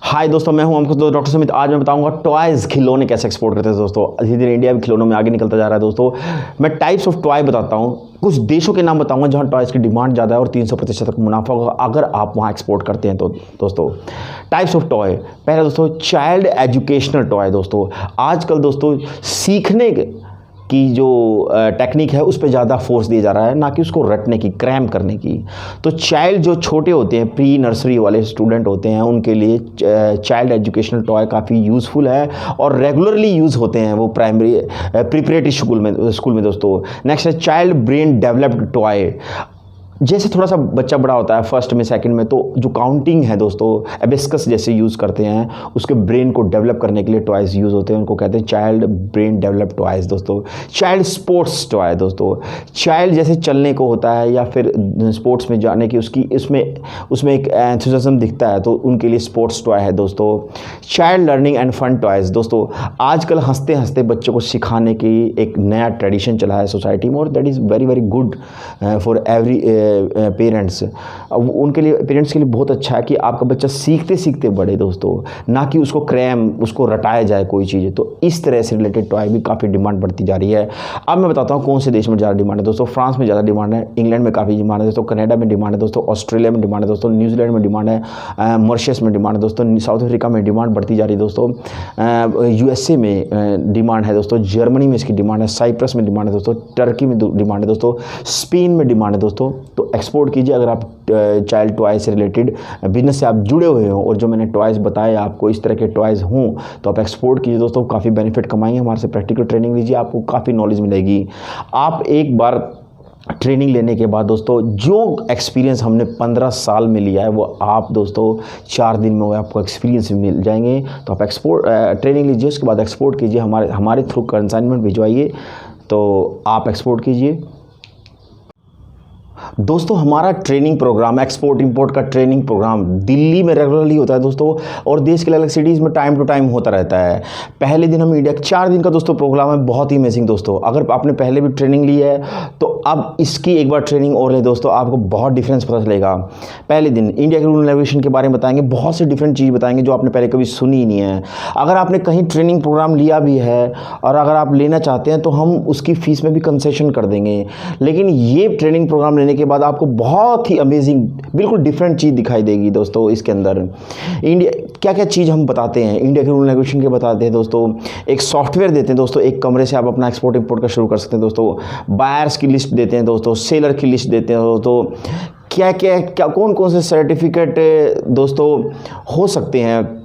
हाय दोस्तों, मैं हूं हमको डॉक्टर सुमित। आज मैं बताऊंगा टॉयज़, खिलौने कैसे एक्सपोर्ट करते हैं दोस्तों। धीरे धीरे इंडिया भी खिलौनों में आगे निकलता जा रहा है दोस्तों। मैं टाइप्स ऑफ टॉय बताता हूं, कुछ देशों के नाम बताऊंगा जहां टॉयज़ की डिमांड ज़्यादा है और 300% तक मुनाफा होगा अगर आप वहां एक्सपोर्ट करते हैं तो। दोस्तों टाइप्स ऑफ टॉय, पहला दोस्तों चाइल्ड एजुकेशनल टॉय। दोस्तों आजकल दोस्तों सीखने की जो टेक्निक है उस पर ज़्यादा फोर्स दिया जा रहा है, ना कि उसको रटने की, क्रैम करने की। तो चाइल्ड जो छोटे होते हैं, प्री नर्सरी वाले स्टूडेंट होते हैं, उनके लिए चाइल्ड एजुकेशनल टॉय काफ़ी यूज़फुल है और रेगुलरली यूज़ होते हैं वो प्राइमरी प्रिपरेटरी स्कूल में दोस्तों। नेक्स्ट है चाइल्ड ब्रेन डेवलप्ड टॉय। जैसे थोड़ा सा बच्चा बड़ा होता है फर्स्ट में सेकंड में, तो जो काउंटिंग है दोस्तों, एबिस्कस जैसे यूज़ करते हैं, उसके ब्रेन को डेवलप करने के लिए टॉयज़ यूज़ होते हैं, उनको कहते हैं चाइल्ड ब्रेन डेवलप टॉयज़ दोस्तों। चाइल्ड स्पोर्ट्स टॉय दोस्तों, चाइल्ड जैसे चलने को होता है या फिर स्पोर्ट्स में जाने की उसकी उसमें एक एंथुसियाज्म दिखता है, तो उनके लिए स्पोर्ट्स टॉय है दोस्तों। Child learning and fun toys दोस्तों, आजकल हंसते हंसते बच्चों को सिखाने की एक नया ट्रेडिशन चला है सोसाइटी में, और that is very very good for every parents. उनके लिए, पेरेंट्स के लिए बहुत अच्छा है कि आपका बच्चा सीखते सीखते बढ़े दोस्तों, ना कि उसको रटाया जाए कोई चीज़। तो इस तरह से रिलेटेड टॉय भी काफ़ी डिमांड बढ़ती जा रही है। अब मैं बताता हूँ कौन से देश में ज़्यादा डिमांड है दोस्तों। फ्रांस में ज़्यादा डिमांड है, इंग्लैंड में काफ़ी डिमांड है दोस्तों, कनाडा में डिमांड है दोस्तों, ऑस्ट्रेलिया में डिमांड है दोस्तों, न्यूजीलैंड में डिमांड है, मॉरिशस में डिमांड है दोस्तों, साउथ अफ्रीका में डिमांड बढ़ती जा रही है दोस्तों, USA में डिमांड है दोस्तों, जर्मनी में इसकी डिमांड है, साइप्रस में डिमांड है दोस्तों, टर्की में डिमांड है दोस्तों, स्पेन में डिमांड है दोस्तों। तो एक्सपोर्ट कीजिए अगर आप चाइल्ड टॉय से रिलेटेड बिजनेस से आप जुड़े हुए हो, और जो मैंने टॉयज़ बताए आपको इस तरह के टॉयज़ हों, तो आप एक्सपोर्ट कीजिए दोस्तों, काफ़ी बेनिफिट कमाएंगे। हमारे से प्रैक्टिकल ट्रेनिंग लीजिए, आपको काफ़ी नॉलेज मिलेगी। आप एक बार ट्रेनिंग लेने के बाद दोस्तों जो एक्सपीरियंस हमने 15 साल में लिया है वो आप दोस्तों 4 दिन में आपको एक्सपीरियंस मिल जाएंगे। तो आप एक्सपोर्ट ट्रेनिंग लीजिए, उसके बाद एक्सपोर्ट कीजिए, हमारे थ्रू कंसाइनमेंट भिजवाइए, तो आप एक्सपोर्ट कीजिए दोस्तों। हमारा ट्रेनिंग प्रोग्राम, एक्सपोर्ट इंपोर्ट का ट्रेनिंग प्रोग्राम दिल्ली में रेगुलरली होता है दोस्तों, और देश के अलग अलग सिटीज़ में टाइम टू टाइम होता रहता है। पहले दिन हम इंडिया 4 दिन का दोस्तों प्रोग्राम है, बहुत ही अमेजिंग दोस्तों। अगर आपने पहले भी ट्रेनिंग ली है तो अब इसकी एक बार ट्रेनिंग और ले दोस्तों, आपको बहुत डिफरेंस पता चलेगा। पहले दिन इंडिया के रूल एंड रेगुलेशन के बारे में बताएंगे, बहुत से डिफरेंट चीज़ बताएंगे जो आपने पहले कभी सुनी ही नहीं है। अगर आपने कहीं ट्रेनिंग प्रोग्राम लिया भी है और अगर आप लेना चाहते हैं तो हम उसकी फ़ीस में भी कंसेशन कर देंगे, लेकिन ये ट्रेनिंग प्रोग्राम लेने के बाद आपको बहुत ही अमेजिंग, बिल्कुल डिफरेंट चीज़ दिखाई देगी दोस्तों। इसके अंदर इंडिया क्या क्या चीज़ हम बताते हैं, इंडिया के रूल रेगुलेशन के बताते हैं दोस्तों, एक सॉफ्टवेयर देते हैं दोस्तों, एक कमरे से आप अपना एक्सपोर्ट इंपोर्ट का शुरू कर सकते हैं दोस्तों। बायर्स की लिस्ट देते हैं दोस्तों, सेलर की लिस्ट देते हैं दोस्तों, क्या कौन कौन से सर्टिफिकेट दोस्तों हो सकते हैं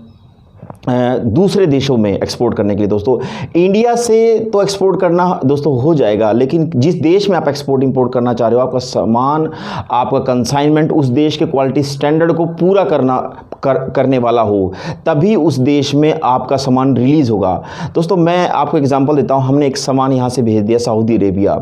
दूसरे देशों में एक्सपोर्ट करने के लिए दोस्तों। इंडिया से तो एक्सपोर्ट करना दोस्तों हो जाएगा, लेकिन जिस देश में आप एक्सपोर्ट इंपोर्ट करना चाह रहे हो, आपका सामान, आपका कंसाइनमेंट उस देश के क्वालिटी स्टैंडर्ड को पूरा करने वाला हो, तभी उस देश में आपका सामान रिलीज़ होगा दोस्तों। मैं आपको एग्जांपल देता हूं, हमने एक सामान यहां से भेज दिया सऊदी अरेबिया।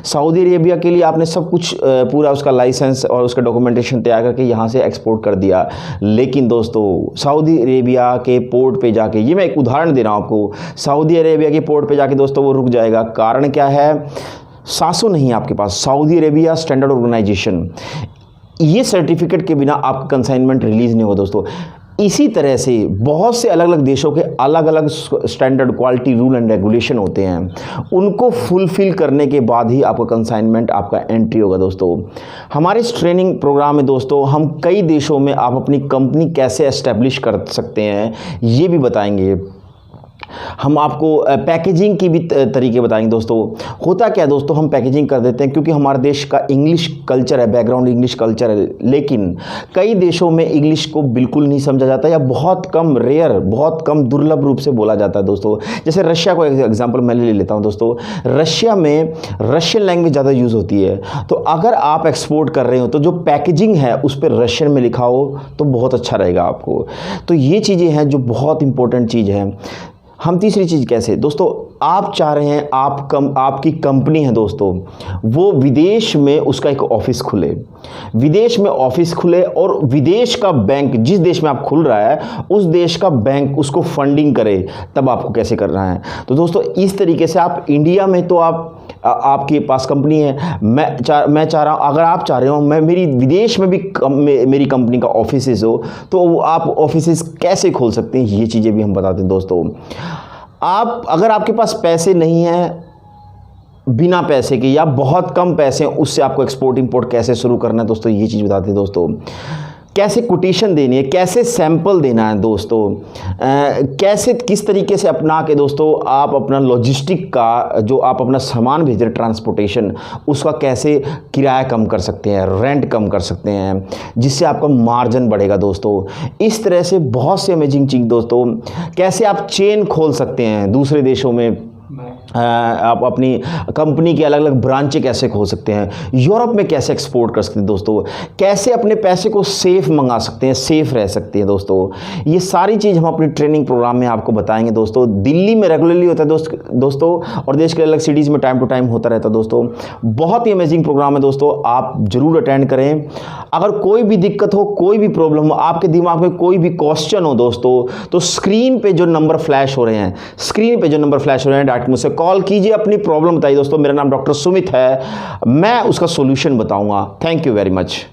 सऊदी अरेबिया के लिए आपने सब कुछ पूरा उसका लाइसेंस और उसका डॉक्यूमेंटेशन तैयार करके यहां से एक्सपोर्ट कर दिया, लेकिन दोस्तों सऊदी अरेबिया के पोर्ट पे जाके, ये मैं एक उदाहरण दे रहा हूं आपको, सऊदी अरेबिया के पोर्ट पे जाके दोस्तों वो रुक जाएगा। कारण क्या है? सासो नहीं आपके पास, सऊदी अरेबिया स्टैंडर्ड ऑर्गेनाइजेशन, ये सर्टिफिकेट के बिना आपका कंसाइनमेंट रिलीज नहीं होगा दोस्तों। इसी तरह से बहुत से अलग अलग देशों के अलग अलग standard, quality, rule and regulation होते हैं, उनको फुलफिल करने के बाद ही आपका कंसाइनमेंट, आपका एंट्री होगा दोस्तों। हमारे इस ट्रेनिंग प्रोग्राम में दोस्तों हम कई देशों में आप अपनी कंपनी कैसे एस्टेब्लिश कर सकते हैं ये भी बताएंगे। हम आपको पैकेजिंग की भी तरीके बताएंगे दोस्तों। होता क्या है दोस्तों, हम पैकेजिंग कर देते हैं क्योंकि हमारे देश का इंग्लिश कल्चर है, बैकग्राउंड इंग्लिश कल्चर है, लेकिन कई देशों में इंग्लिश को बिल्कुल नहीं समझा जाता या बहुत कम, रेयर, बहुत कम, दुर्लभ रूप से बोला जाता है दोस्तों। जैसे रशिया को एग्जाम्पल मैं ले लेता हूँ दोस्तों। रशिया में रशियन लैंग्वेज ज़्यादा यूज़ होती है, तो अगर आप एक्सपोर्ट कर रहे हो तो जो पैकेजिंग है उस पर रशियन में लिखा हो तो बहुत अच्छा रहेगा आपको। तो ये चीज़ें हैं जो बहुत इंपॉर्टेंट चीज़ है। हम तीसरी चीज़ कैसे दोस्तों, आप चाह रहे हैं आपकी कंपनी है दोस्तों, वो विदेश में उसका एक ऑफिस खुले, विदेश में ऑफिस खुले और विदेश का बैंक, जिस देश में आप खुल रहा है उस देश का बैंक उसको फंडिंग करे, तब आपको कैसे करना है। तो दोस्तों इस तरीके से आप इंडिया में तो आपके पास कंपनी है, मैं चाह रहा हूँ, अगर आप चाह रहे हो मैं मेरी विदेश में भी मेरी कंपनी का ऑफिसेज हो, तो आप ऑफिसेज कैसे खोल सकते हैं, ये चीज़ें भी हम बताते हैं दोस्तों। अगर आपके पास पैसे नहीं हैं, बिना पैसे के या बहुत कम पैसे हैं, उससे आपको एक्सपोर्ट इंपोर्ट कैसे शुरू करना है दोस्तों, ये चीज़ बताते हैं दोस्तों। कैसे कोटेशन देनी है, कैसे सैंपल देना है दोस्तों, कैसे किस तरीके से अपना के दोस्तों आप अपना लॉजिस्टिक का, जो आप अपना सामान भेज रहे हैं ट्रांसपोर्टेशन, उसका कैसे किराया कम कर सकते हैं, रेंट कम कर सकते हैं, जिससे आपका मार्जिन बढ़ेगा दोस्तों। इस तरह से बहुत से अमेजिंग चीज़ दोस्तों। कैसे आप चेन खोल सकते हैं दूसरे देशों में, आप अपनी कंपनी के अलग अलग ब्रांचें कैसे खोल सकते हैं, यूरोप में कैसे एक्सपोर्ट कर सकते हैं दोस्तों, कैसे अपने पैसे को सेफ मंगा सकते हैं, सेफ रह सकते हैं दोस्तों। ये सारी चीज़ हम अपनी ट्रेनिंग प्रोग्राम में आपको बताएंगे दोस्तों। दिल्ली में रेगुलरली होता है दोस्तों, और देश के अलग सिटीज़ में टाइम टू टाइम होता रहता है दोस्तों। बहुत ही अमेजिंग प्रोग्राम है दोस्तों, आप जरूर अटेंड करें। अगर कोई भी दिक्कत हो, कोई भी प्रॉब्लम हो, आपके दिमाग में कोई भी क्वेश्चन हो दोस्तों, तो स्क्रीन पे जो नंबर फ्लैश हो रहे हैं, डायरेक्ट मुझसे कॉल कीजिए, अपनी प्रॉब्लम बताइए दोस्तों। मेरा नाम डॉक्टर सुमित है, मैं उसका सॉल्यूशन बताऊंगा। Thank you very much.